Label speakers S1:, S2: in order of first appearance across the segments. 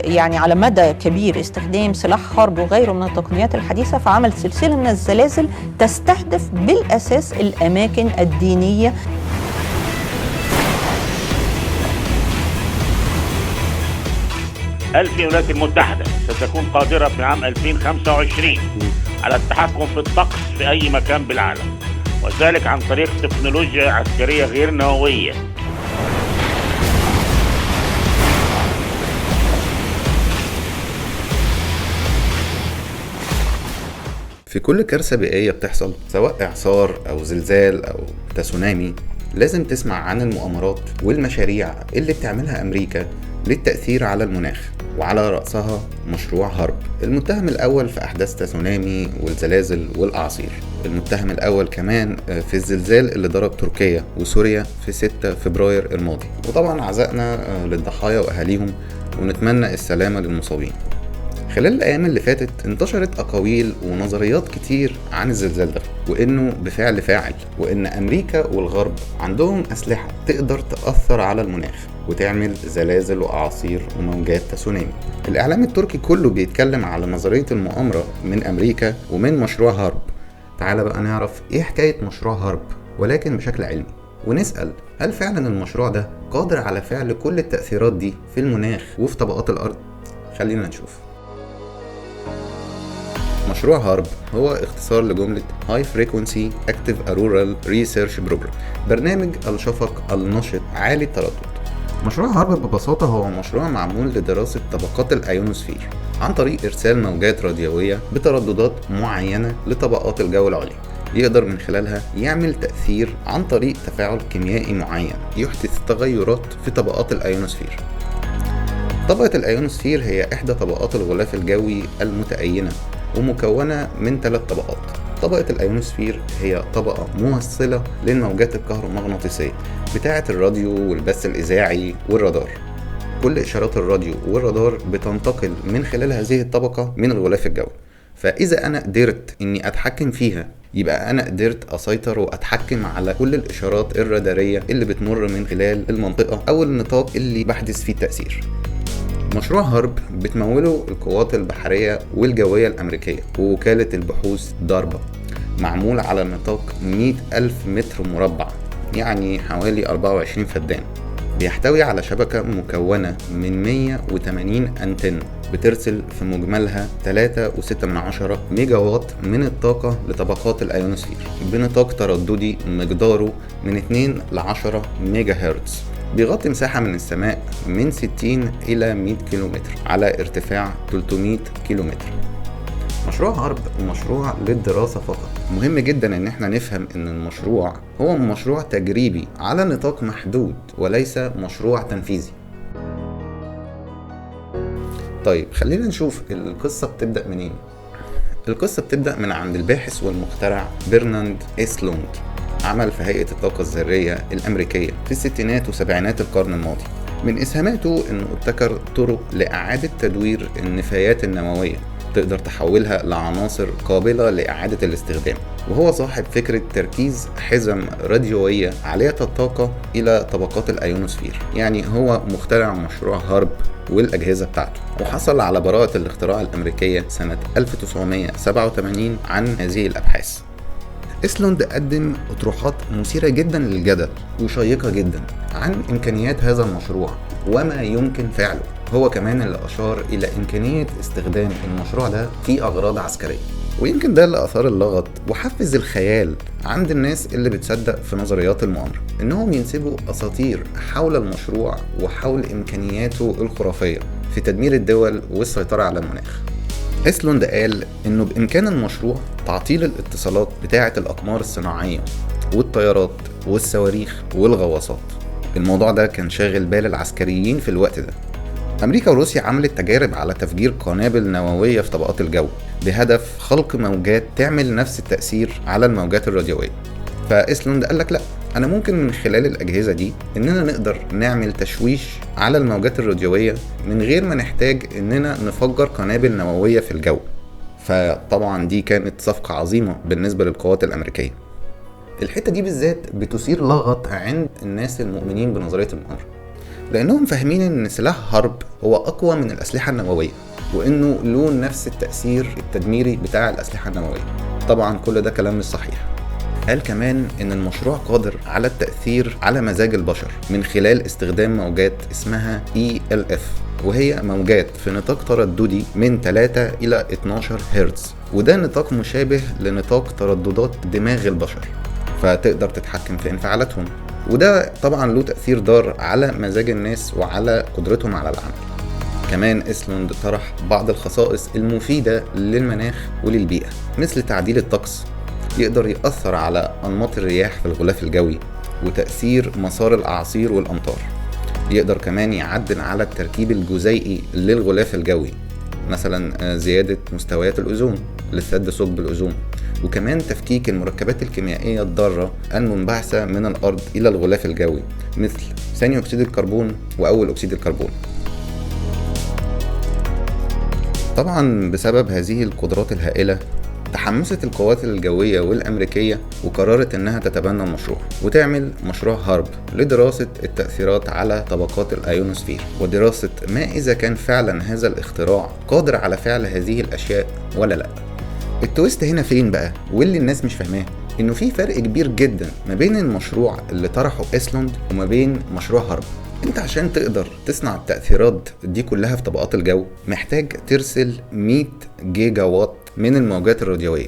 S1: يعني على مدى كبير استخدام سلاح حرب وغيره من التقنيات الحديثة، فعمل سلسلة من الزلازل تستهدف بالأساس الأماكن الدينية.
S2: هل في الولايات المتحدة ستكون قادرة في عام 2025 على التحكم في الطقس في أي مكان بالعالم، وذلك عن طريق تكنولوجيا عسكرية غير نووية؟
S3: في كل كارثة بيئية بتحصل، سواء إعصار أو زلزال أو تسونامي، لازم تسمع عن المؤامرات والمشاريع اللي بتعملها أمريكا للتأثير على المناخ، وعلى رأسها مشروع هارب، المتهم الأول في أحداث تسونامي والزلازل والأعاصير، المتهم الأول كمان في الزلزال اللي ضرب تركيا وسوريا في 6 فبراير الماضي. وطبعا عزائنا للضحايا وأهاليهم، ونتمنى السلامة للمصابين. خلال الأيام اللي فاتت انتشرت أقاويل ونظريات كتير عن الزلزال ده، وإنه بفعل فاعل، وإن أمريكا والغرب عندهم أسلحة تقدر تأثر على المناخ وتعمل زلازل وأعاصير وموجات تسونامي. الإعلام التركي كله بيتكلم على نظرية المؤامرة من أمريكا ومن مشروع هارب. تعال بقى نعرف إيه حكاية مشروع هارب، ولكن بشكل علمي، ونسأل هل فعلا المشروع ده قادر على فعل كل التأثيرات دي في المناخ وفي طبقات الأرض؟ خلينا نشوف. مشروع هارب هو اختصار لجملة High Frequency Active Auroral Research Program، برنامج الشفق النشط عالي التردد. مشروع هارب ببساطة هو مشروع معمول لدراسة طبقات الأيونوسفير عن طريق إرسال موجات راديوية بترددات معينة لطبقات الجو العليا، يقدر من خلالها يعمل تأثير عن طريق تفاعل كيميائي معين يحدث تغيرات في طبقات الأيونوسفير. طبقة الأيونوسفير هي إحدى طبقات الغلاف الجوي المتأينة، ومكونة من 3 طبقات. طبقة الأيونوسفير هي طبقة موصلة للموجات الكهرومغناطيسية بتاعة الراديو والبث الإذاعي والرادار. كل إشارات الراديو والرادار بتنتقل من خلال هذه الطبقة من الغلاف الجوي، فإذا أنا قدرت إني أتحكم فيها، يبقى أنا قدرت أسيطر وأتحكم على كل الإشارات الرادارية اللي بتمر من خلال المنطقة أو النطاق اللي بحدث فيه التأثير. مشروع هارب بتموله القوات البحرية والجوية الأمريكية ووكالة البحوث داربا، معمول على نطاق 100,000 متر مربع، يعني حوالي 24 فدان. بيحتوي على شبكة مكونة من 180 أنتن بترسل في مجملها 3.6 ميجا واط من الطاقة لطبقات الأيونوسفير بنطاق ترددي مقداره من 2 ل 10 ميجا هرتز. بيغطي مساحة من السماء من 60 إلى 100 كيلومتر على ارتفاع 300 كيلومتر. مشروع هارب مشروع للدراسة فقط. مهم جدا ان احنا نفهم ان المشروع هو مشروع تجريبي على نطاق محدود وليس مشروع تنفيذي. طيب خلينا نشوف القصة بتبدأ منين. القصة بتبدأ من عند الباحث والمخترع برنارد إسلوند، عمل في هيئة الطاقة الذرية الأمريكية في الستينات وسبعينات القرن الماضي. من إسهاماته إنه ابتكر طرق لإعادة تدوير النفايات النووية تقدر تحولها لعناصر قابلة لإعادة الاستخدام، وهو صاحب فكرة تركيز حزم راديوية عالية الطاقة إلى طبقات الأيونوسفير. يعني هو مخترع مشروع هارب والأجهزة بتاعته، وحصل على براءة الاختراع الأمريكية سنة 1987 عن هذه الأبحاث. إسلوند قدم أطروحات مثيرة جدا للجدل وشيقة جدا عن إمكانيات هذا المشروع وما يمكن فعله. هو كمان اللي أشار إلى إمكانية استخدام المشروع ده في أغراض عسكرية، ويمكن ده اللي أثار اللغط وحفز الخيال عند الناس اللي بتصدق في نظريات المؤامرة، إنهم ينسبوا أساطير حول المشروع وحول إمكانياته الخرافية في تدمير الدول والسيطرة على المناخ. إسلوند قال إنه بإمكان المشروع تعطيل الاتصالات بتاعة الأقمار الصناعية والطيارات والصواريخ والغواصات. الموضوع ده كان شاغل بال العسكريين في الوقت ده. أمريكا وروسيا عملت تجارب على تفجير قنابل نووية في طبقات الجو بهدف خلق موجات تعمل نفس التأثير على الموجات الراديوية. فإسلوند قال لك لأ، أنا ممكن من خلال الأجهزة دي إننا نقدر نعمل تشويش على الموجات الراديوية من غير ما نحتاج إننا نفجر قنابل نووية في الجو. فطبعا دي كانت صفقة عظيمة بالنسبة للقوات الأمريكية. الحتة دي بالذات بتثير لغط عند الناس المؤمنين بنظرية المؤامرة. لأنهم فاهمين إن سلاح حرب هو أقوى من الأسلحة النووية، وإنه له نفس التأثير التدميري بتاع الأسلحة النووية. طبعا كل ده كلام مش صحيح. قال كمان إن المشروع قادر على التأثير على مزاج البشر من خلال استخدام موجات اسمها ELF، وهي موجات في نطاق ترددي من 3 إلى 12 هرتز، وده نطاق مشابه لنطاق ترددات دماغ البشر، فتقدر تتحكم في انفعالاتهم. وده طبعا له تأثير ضار على مزاج الناس وعلى قدرتهم على العمل. كمان إسلوند طرح بعض الخصائص المفيدة للمناخ وللبيئة، مثل تعديل الطقس، يقدر يأثر على أنماط الرياح في الغلاف الجوي وتأثير مسار الأعاصير والأمطار. يقدر كمان يعدل على التركيب الجزيئي للغلاف الجوي، مثلا زيادة مستويات الأوزون لسد ثقب الأوزون، وكمان تفكيك المركبات الكيميائية الضارة المنبعثة من الأرض إلى الغلاف الجوي، مثل ثاني أكسيد الكربون وأول أكسيد الكربون. طبعا بسبب هذه القدرات الهائلة تحمست القوات الجوية والأمريكية وقررت إنها تتبنى المشروع وتعمل مشروع هارب لدراسة التأثيرات على طبقات الأيونوسفير، ودراسة ما إذا كان فعلا هذا الاختراع قادر على فعل هذه الأشياء ولا لأ. التويست هنا فين بقى، واللي الناس مش فاهماه، إنه في فرق كبير جدا ما بين المشروع اللي طرحه إسلوند وما بين مشروع هارب. انت عشان تقدر تصنع التأثيرات دي كلها في طبقات الجو محتاج ترسل 100 جيجا وات من الموجات الراديوية.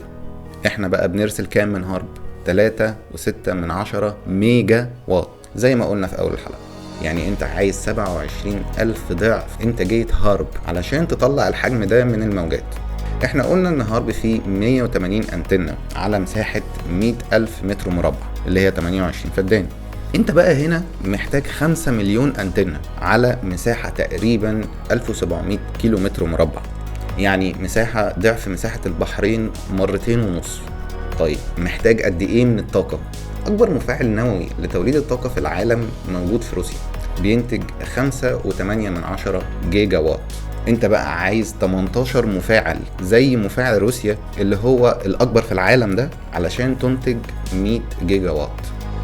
S3: احنا بقى بنرسل كام من هارب؟ 3.6 ميجا وات زي ما قلنا في اول الحلقة. يعني انت عايز 27,000 ضعف انتاجية هارب علشان تطلع الحجم ده من الموجات. احنا قلنا ان هارب فيه 180 انتنة على مساحة 100,000 متر مربع اللي هي 28 فدان. انت بقى هنا محتاج 5 مليون انتنة على مساحة تقريبا 1700 كيلو متر مربع، يعني مساحة ضعف مساحة البحرين 2.5 مرات. طيب محتاج قد ايه من الطاقة؟ اكبر مفاعل نووي لتوليد الطاقة في العالم موجود في روسيا، بينتج 5.8 جيجا وات. انت بقى عايز 18 مفاعل زي مفاعل روسيا اللي هو الاكبر في العالم ده علشان تنتج 100 جيجا وات.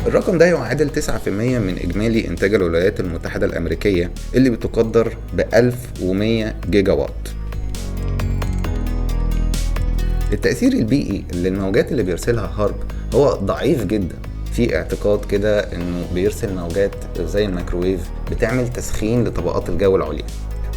S3: الرقم ده يعادل 9% من إجمالي إنتاج الولايات المتحدة الأمريكية اللي بتقدر ب1100 جيجا وات. التأثير البيئي للموجات اللي بيرسلها هارب هو ضعيف جدا. في اعتقاد كده إنه بيرسل موجات زي الميكروويف بتعمل تسخين لطبقات الجو العليا،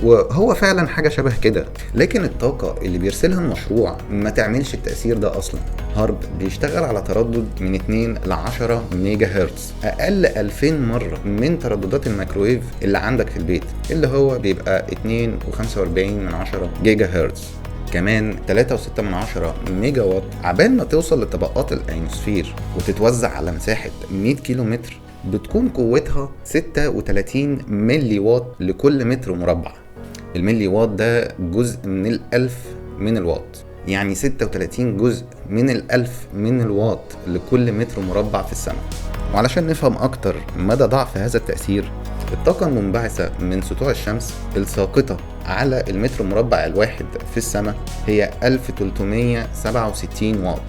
S3: وهو فعلا حاجة شبه كده، لكن الطاقة اللي بيرسلها المشروع ما تعملش التأثير ده أصلا. هارب بيشتغل على تردد من 2 ل 10 ميجا هرتز، أقل 2000 مرة من ترددات الميكروويف اللي عندك في البيت اللي هو بيبقى 2.45 جيجا هرتز. كمان 3.6 ميجا وات عبال ما توصل لطبقات الأيونوسفير وتتوزع على مساحة 100 كيلو متر بتكون قوتها 36 ملي وات لكل متر مربع. الملي وات ده جزء من الألف من الوات، يعني 36 جزء من الألف من الوات لكل متر مربع في السماء. وعلشان نفهم أكتر مدى ضعف هذا التأثير، الطاقة المنبعثة من سطوع الشمس الساقطة على المتر مربع الواحد في السماء هي 1367 واط،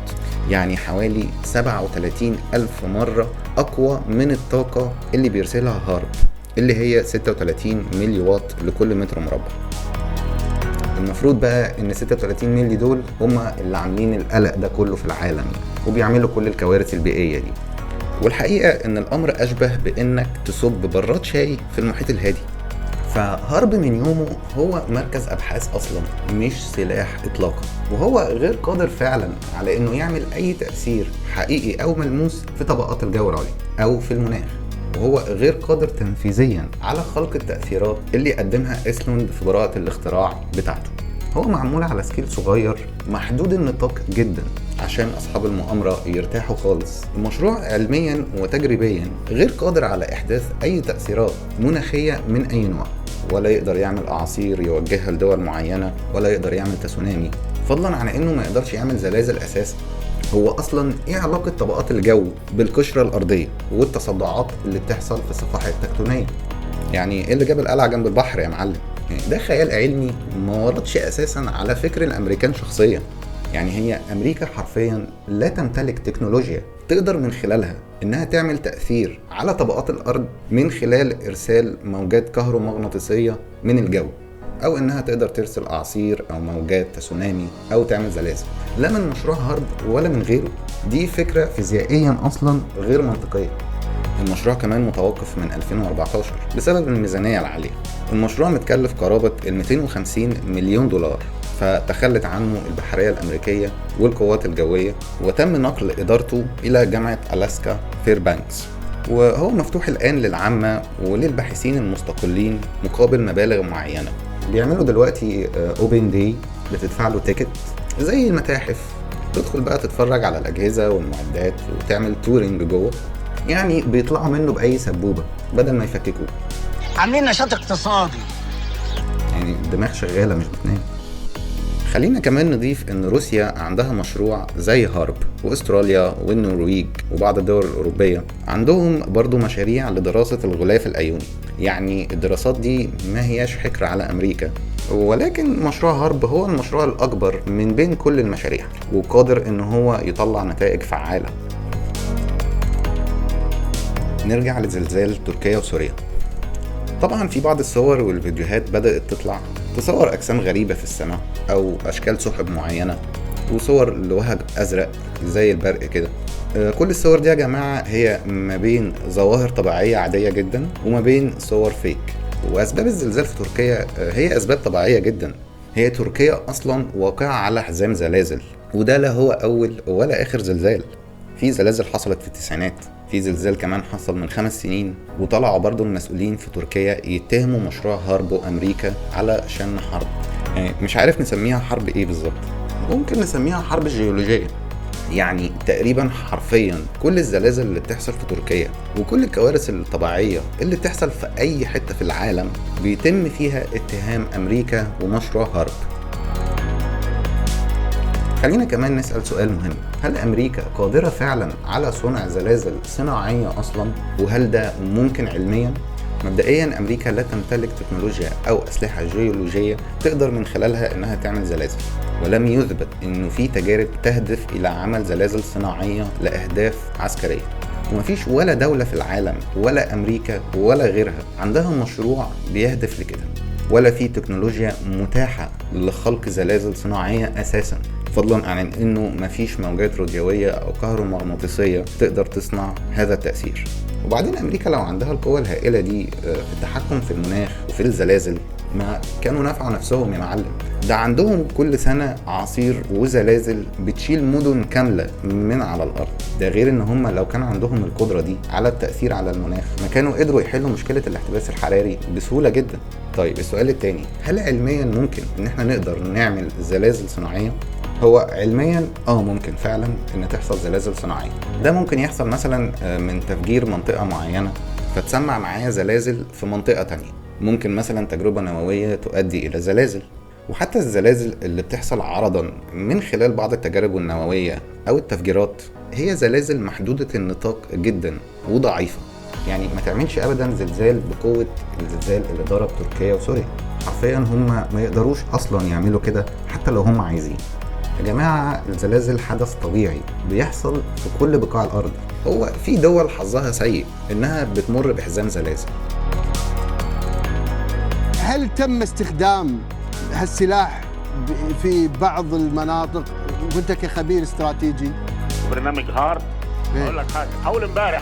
S3: يعني حوالي 37,000 مرة أقوى من الطاقة اللي بيرسلها هارب اللي هي 36 ملي واط لكل متر مربع. المفروض بقى ان 36 ملي دول هما اللي عاملين القلق ده كله في العالم وبيعملوا كل الكوارث البيئية دي. والحقيقة ان الامر اشبه بانك تصب براد شاي في المحيط الهادي. فهارب من يومه هو مركز ابحاث اصلا، مش سلاح اطلاقا، وهو غير قادر فعلا على انه يعمل اي تأثير حقيقي او ملموس في طبقات الجو العليا او في المناخ، وهو غير قادر تنفيذيا على خلق التأثيرات اللي قدمها إسلوند في براءة الاختراع بتاعته. هو معمول على سكيل صغير محدود النطاق جدا عشان أصحاب المؤامرة يرتاحوا خالص. المشروع علميا وتجريبيا غير قادر على إحداث أي تأثيرات مناخية من أي نوع، ولا يقدر يعمل أعاصير يوجهها لدول معينة، ولا يقدر يعمل تسونامي، فضلا عن إنه ما يقدرش يعمل زلازل أساسا. هو أصلا إيه علاقة طبقات الجو بالقشرة الأرضية والتصدعات اللي بتحصل في الصفائح التكتونية؟ يعني إيه اللي جاب القلعة جنب البحر يا معلم؟ ده خيال علمي ما وردش أساسا على فكر الأمريكان شخصيا. يعني هي أمريكا حرفيا لا تمتلك تكنولوجيا تقدر من خلالها إنها تعمل تأثير على طبقات الأرض من خلال إرسال موجات كهرومغناطيسية من الجو، أو إنها تقدر ترسل أعاصير أو موجات تسونامي أو تعمل زلازل. لا من مشروع هارب ولا من غيره، دي فكرة فيزيائيا أصلا غير منطقية. المشروع كمان متوقف من 2014 بسبب الميزانية العالية. المشروع متكلف قرابة 250 مليون دولار، فتخلت عنه البحرية الأمريكية والقوات الجوية، وتم نقل إدارته إلى جامعة ألاسكا فيربانكس، وهو مفتوح الآن للعامة وللباحثين المستقلين مقابل مبالغ معينة. بيعملوا دلوقتي اوبن داي، بتدفع له تيكت زي المتاحف، تدخل بقى تتفرج على الأجهزة والمعدات وتعمل تورينج جوه، يعني بيطلعوا منه بأي سبوبة بدل ما يفككوه.
S4: عاملين نشاط اقتصادي،
S3: يعني الدماغ شغالة مش بتنام. خلينا كمان نضيف ان روسيا عندها مشروع زي هارب، واستراليا والنرويج وبعض الدول الأوروبية عندهم برضو مشاريع لدراسة الغلاف الأيوني. يعني الدراسات دي ما هياش حكر على أمريكا، ولكن مشروع هارب هو المشروع الأكبر من بين كل المشاريع، وقادر ان هو يطلع نتائج فعالة. نرجع لزلزال تركيا وسوريا. طبعا في بعض الصور والفيديوهات بدأت تطلع تصور أجسام غريبة في السماء أو أشكال سحب معينة، وصور لوهج أزرق زي البرق كده. كل الصور دي يا جماعة هي ما بين ظواهر طبيعية عادية جدا وما بين صور فيك. وأسباب الزلزال في تركيا هي أسباب طبيعية جدا. هي تركيا أصلا واقعة على حزام زلازل، وده لا هو أول ولا آخر زلزال. في زلازل حصلت في التسعينات، في زلزال كمان حصل من 5 سنين، وطلعوا برضو المسؤولين في تركيا يتهموا مشروع هارب وأمريكا على شن حرب. يعني مش عارف نسميها حرب ايه بالظبط، ممكن نسميها حرب جيولوجية. يعني تقريبا حرفيا كل الزلازل اللي بتحصل في تركيا وكل الكوارث الطبيعية اللي بتحصل في أي حتة في العالم بيتم فيها اتهام أمريكا ومشروع هارب. خلينا كمان نسأل سؤال مهم: هل أمريكا قادرة فعلا على صنع زلازل صناعية أصلا؟ وهل ده ممكن علميا؟ مبدئيا أمريكا لا تمتلك تكنولوجيا أو أسلحة جيولوجية تقدر من خلالها إنها تعمل زلازل، ولم يثبت إنه في تجارب تهدف إلى عمل زلازل صناعية لأهداف عسكرية. ومفيش ولا دولة في العالم ولا أمريكا ولا غيرها عندها مشروع بيهدف لكده، ولا في تكنولوجيا متاحة لخلق زلازل صناعية أساسا، فضلا عن انه مفيش موجات راديوية او كهرومغناطيسية تقدر تصنع هذا التأثير. وبعدين امريكا لو عندها القوة الهائلة دي في التحكم في المناخ وفي الزلازل، ما كانوا نفعوا نفسهم يا معلم. ده عندهم كل سنة عصير وزلازل بتشيل مدن كاملة من على الارض. ده غير ان هم لو كان عندهم القدرة دي على التأثير على المناخ ما كانوا قدروا يحلوا مشكلة الاحتباس الحراري بسهولة جدا. طيب السؤال التاني: هل علميا ممكن ان احنا نقدر نعمل زلازل صناعية؟ هو علميا ممكن فعلا ان تحصل زلازل صناعية. ده ممكن يحصل مثلا من تفجير منطقة معينة فتسمع معايا زلازل في منطقة تانية. ممكن مثلا تجربة نووية تؤدي الى زلازل. وحتى الزلازل اللي بتحصل عرضا من خلال بعض التجارب النووية او التفجيرات هي زلازل محدودة النطاق جدا وضعيفة. يعني ما تعملش ابدا زلزال بقوة الزلزال اللي ضرب تركيا وسوريا. حرفيا هم ما يقدروش اصلا يعملوا كده حتى لو هم عايزين. يا جماعة الزلازل حدث طبيعي بيحصل في كل بقاع الأرض. هو في دول حظها سيء إنها بتمر بحزام زلازل.
S5: هل تم استخدام هالسلاح في بعض المناطق وانت كخبير استراتيجي؟
S2: برنامج هارب اقول لك حاجه، اول امبارح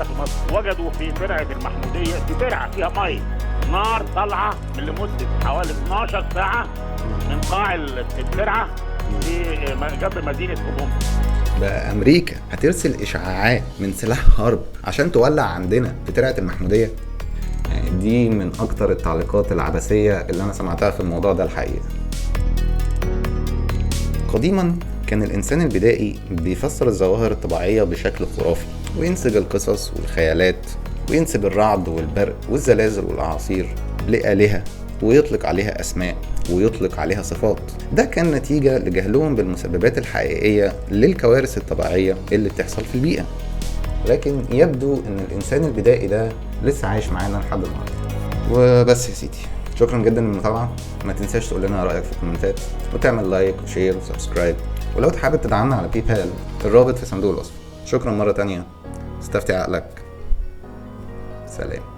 S2: في مصر وجدوا في ترعه المحموديه، في ترعه فيها ميه، نار طالعه لمده حوالي 12 ساعه من قاع الترعه في جنب مدينه كوبوم.
S3: بقى امريكا هترسل اشعاعات من سلاح هارب عشان تولع عندنا في ترعه المحموديه؟ يعني دي من اكتر التعليقات العبثيه اللي انا سمعتها في الموضوع ده الحقيقه. قديما كان الانسان البدائي بيفسر الظواهر الطبيعيه بشكل خرافي، وينسب القصص والخيالات، وينسب الرعد والبرق والزلازل والاعاصير لآلهة، ويطلق عليها اسماء ويطلق عليها صفات. ده كان نتيجة لجهلهم بالمسببات الحقيقية للكوارث الطبيعية اللي بتحصل في البيئة. لكن يبدو ان الانسان البدائي ده لسه عايش معانا لحد النهارده. وبس يا سيدي، شكرا جدا للمتابعة. ما تنساش تقول لنا رأيك في الكومنتات، وتعمل لايك وشير وسبسكرايب. ولو حابب تدعمنا على باي بال، الرابط في صندوق الوصف. شكرا مرة تانية، استفتي عقلك. سلام.